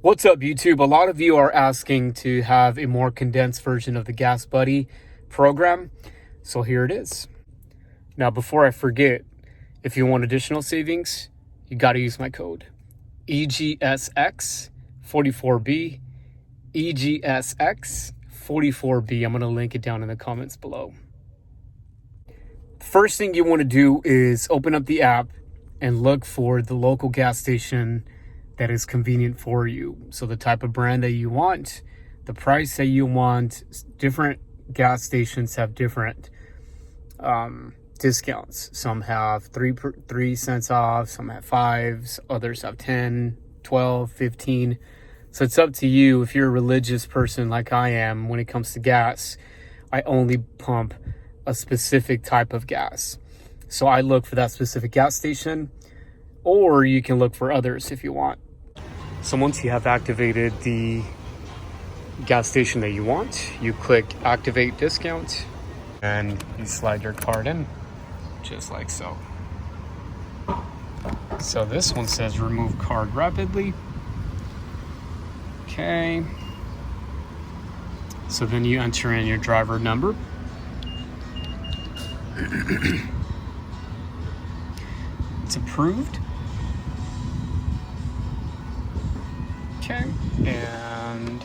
What's up, YouTube? A lot of you are asking to have a more condensed version of the GasBuddy program, so here it is. Now, before I forget, if you want additional savings, you got to use my code EGSX44B, EGSX44B. I'm going to link it down in the comments below. First thing you want to do is open up the app and look for the local gas station that is convenient for you. So the type of brand that you want, the price that you want. Different gas stations have different discounts. Some have 3 cents off, some have 5, others have 10, 12, 15. So it's up to you. If you're a religious person like I am, when it comes to gas, I only pump a specific type of gas. So I look for that specific gas station, or you can look for others if you want. So once you have activated the gas station that you want, you click activate discount and you slide your card in, just like so. So this one says remove card rapidly. Okay. So then you enter in your driver number. It's approved. Okay, and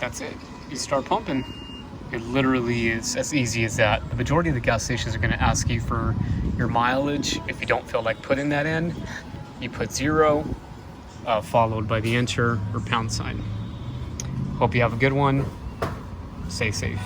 that's it. You start pumping. It literally is as easy as that. The majority of the gas stations are going to ask you for your mileage. If you don't feel like putting that in, you put 0, followed by the enter or pound sign. Hope you have a good one. Stay safe.